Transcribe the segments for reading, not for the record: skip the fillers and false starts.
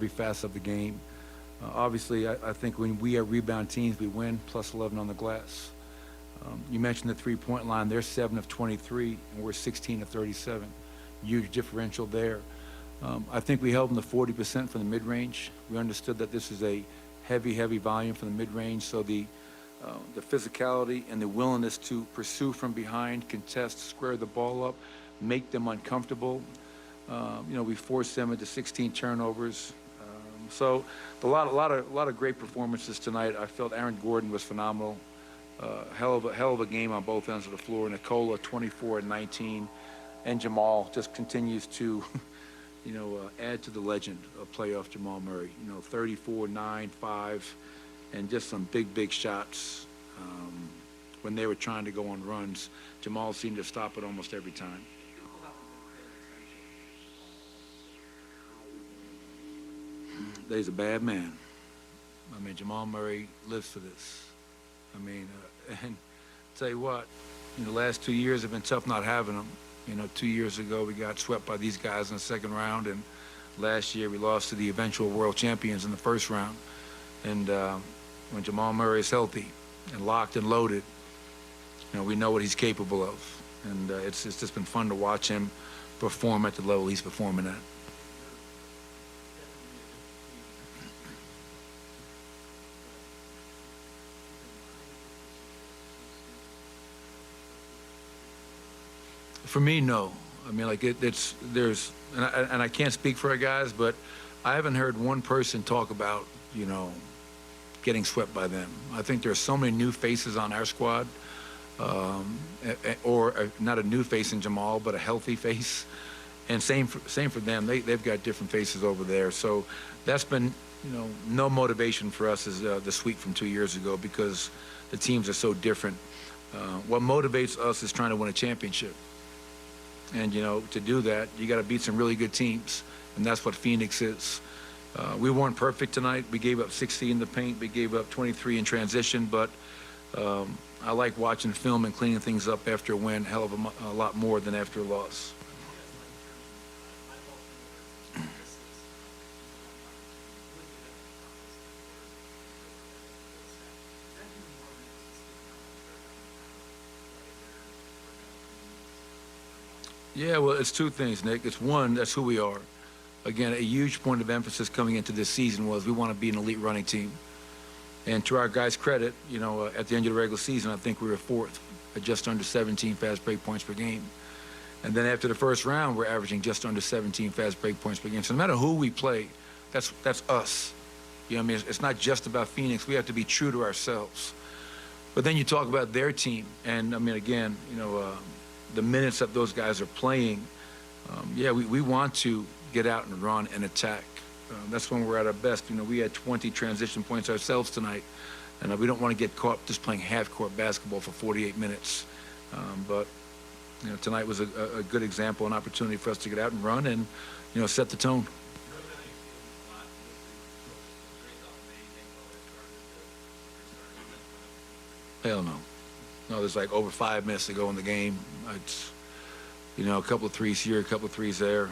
every facet of the game. Obviously, I think when we are rebound teams, we win plus 11 on the glass. You mentioned the three-point line. They're 7 of 23, and we're 16 of 37. Huge differential there. I think we held them to 40% from the mid-range. We understood that this is a heavy volume from the mid-range, so the physicality and the willingness to pursue from behind, contest, square the ball up, make them uncomfortable. We forced them into 16 turnovers. So a lot of great performances tonight. I felt Aaron Gordon was phenomenal. Hell of a game on both ends of the floor. Nikola 24 and 19, and Jamal just continues to, add to the legend of playoff Jamal Murray. 34, 9, 5, and just some big shots. When they were trying to go on runs, Jamal seemed to stop it almost every time. He's a bad man. I mean, Jamal Murray lives for this. And tell you what, the last 2 years have been tough not having him. 2 years ago, we got swept by these guys in the second round, and last year we lost to the eventual world champions in the first round. And when Jamal Murray is healthy and locked and loaded, we know what he's capable of. And it's just been fun to watch him perform at the level he's performing at. For me, no. I mean, like and I can't speak for our guys, but I haven't heard one person talk about, getting swept by them. I think there are so many new faces on our squad, or not a new face in Jamal, but a healthy face. And same for them. They've got different faces over there. So that's been, no motivation for us as the sweep from 2 years ago, because the teams are so different. What motivates us is trying to win a championship. And, to do that, you got to beat some really good teams. And that's what Phoenix is. We weren't perfect tonight. We gave up 60 in the paint. We gave up 23 in transition. But I like watching film and cleaning things up after a win hell of a lot more than after a loss. Yeah, well, it's two things, Nick. It's one, that's who we are. Again, a huge point of emphasis coming into this season was we want to be an elite running team. And to our guys' credit, at the end of the regular season, I think we were fourth at just under 17 fast break points per game. And then after the first round, we're averaging just under 17 fast break points per game. So no matter who we play, that's us. It's not just about Phoenix. We have to be true to ourselves. But then you talk about their team, and again, the minutes that those guys are playing, we want to get out and run and attack. That's when we're at our best. We had 20 transition points ourselves tonight, and we don't want to get caught just playing half-court basketball for 48 minutes. But tonight was a good example, an opportunity for us to get out and run and, set the tone. Hell no. No, there's like over 5 minutes to go in the game. It's, a couple of threes here, a couple of threes there.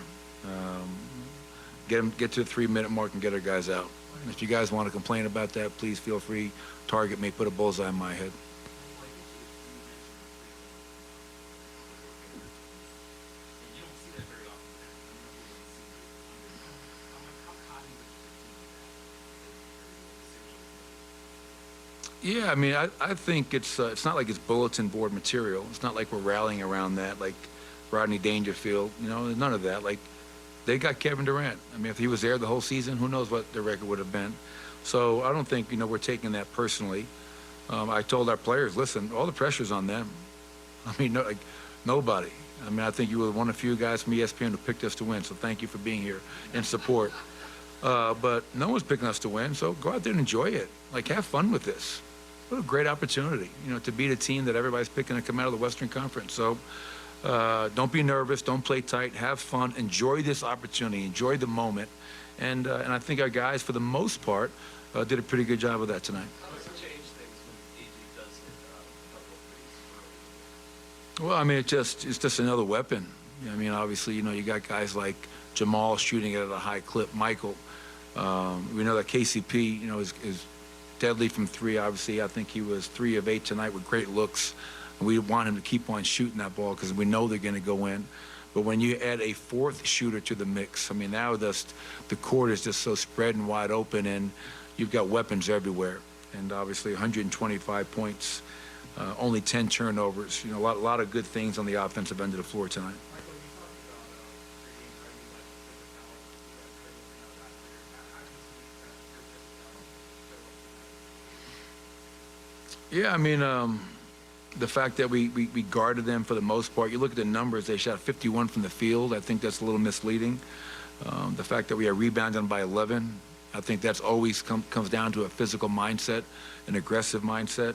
Get to the 3-minute mark and get our guys out. And if you guys want to complain about that, please feel free. Target may put a bullseye in my head. Yeah, I think it's not like it's bulletin board material. It's not like we're rallying around that, like Rodney Dangerfield. None of that. Like, they got Kevin Durant. If he was there the whole season, who knows what the record would have been. So I don't think, we're taking that personally. I told our players, listen, all the pressure's on them. Nobody. I think you were one of the few guys from ESPN who picked us to win, so thank you for being here and support. But no one's picking us to win, so go out there and enjoy it. Have fun with this. What a great opportunity, to beat a team that everybody's picking to come out of the Western Conference. So don't be nervous, don't play tight, have fun, enjoy this opportunity, enjoy the moment. And I think our guys, for the most part, did a pretty good job of that tonight. How does it change things when AJ does hit a couple of threes? Well, it's just another weapon. Obviously, you got guys like Jamal shooting it at a high clip, Michael. We know that KCP, is deadly from three. Obviously, I think he was 3 of 8 tonight with great looks. And we want him to keep on shooting that ball because we know they're going to go in. But when you add a fourth shooter to the mix, I mean, now the court is just so spread and wide open, and you've got weapons everywhere. And obviously, 125 points, only 10 turnovers. A lot of good things on the offensive end of the floor tonight. Yeah, I mean, the fact that we guarded them for the most part. You look at the numbers, they shot 51 from the field. I think that's a little misleading. The fact that we are rebounding by 11, I think that's always comes down to a physical mindset, an aggressive mindset.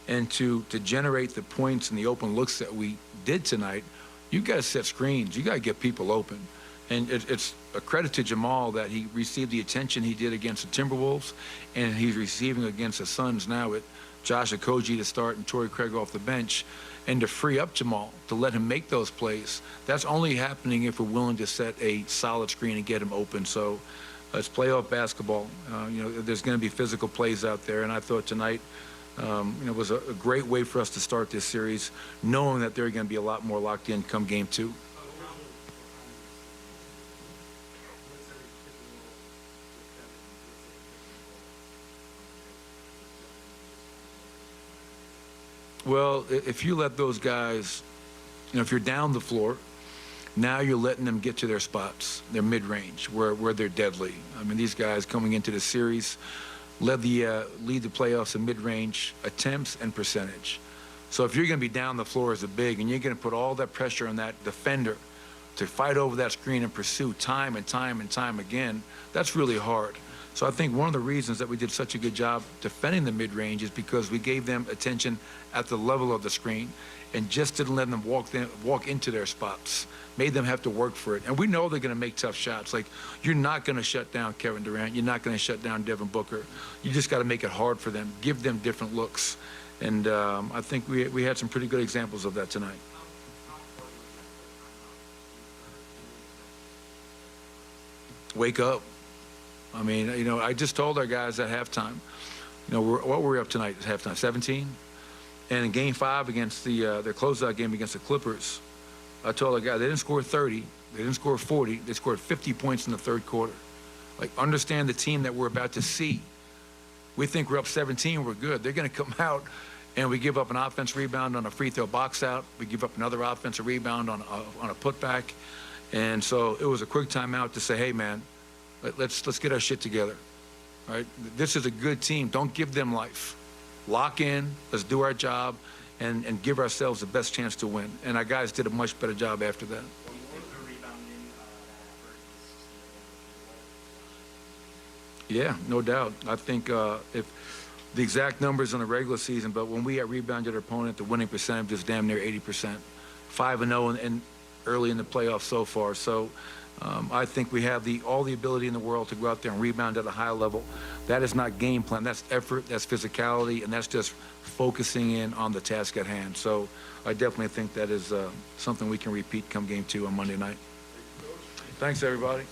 And to generate the points and the open looks that we did tonight, you got to set screens. You got to get people open. And it's a credit to Jamal that he received the attention he did against the Timberwolves, and he's receiving against the Suns now with Josh Okogie to start and Torrey Craig off the bench, and to free up Jamal, to let him make those plays. That's only happening if we're willing to set a solid screen and get him open. So it's playoff basketball. There's going to be physical plays out there, and I thought tonight was a great way for us to start this series, knowing that they're going to be a lot more locked in come game 2. Well, if you let those guys, if you're down the floor, now you're letting them get to their spots, their mid-range, where they're deadly. I mean, these guys coming into the series lead the playoffs in mid-range attempts and percentage. So if you're going to be down the floor as a big and you're going to put all that pressure on that defender to fight over that screen and pursue time and time and time again, that's really hard. So I think one of the reasons that we did such a good job defending the mid-range is because we gave them attention at the level of the screen and just didn't let them walk into their spots, made them have to work for it. And we know they're going to make tough shots. Like, you're not going to shut down Kevin Durant. You're not going to shut down Devin Booker. You just got to make it hard for them, give them different looks. And I think we had some pretty good examples of that tonight. Wake up. I mean, I just told our guys at halftime, what were we up tonight at halftime? 17? And in Game 5 against their closeout game against the Clippers, I told our guys they didn't score 30, they didn't score 40, they scored 50 points in the third quarter. Like, understand the team that we're about to see. We think we're up 17, we're good. They're going to come out and we give up an offensive rebound on a free throw box out. We give up another offensive rebound on a putback. And so it was a quick timeout to say, hey, man, let's get our shit together. All right? This is a good team. Don't give them life. Lock in, let's do our job, and give ourselves the best chance to win. And our guys did a much better job after that. Yeah, no doubt. I think if the exact numbers in the regular season, but when we rebounded our opponent, the winning percentage is damn near 80%. 5-0 and early in the playoffs so far. So I think we have all the ability in the world to go out there and rebound at a high level. That is not game plan. That's effort, that's physicality, and that's just focusing in on the task at hand. So I definitely think that is something we can repeat come game 2 on Monday night. Thanks, everybody.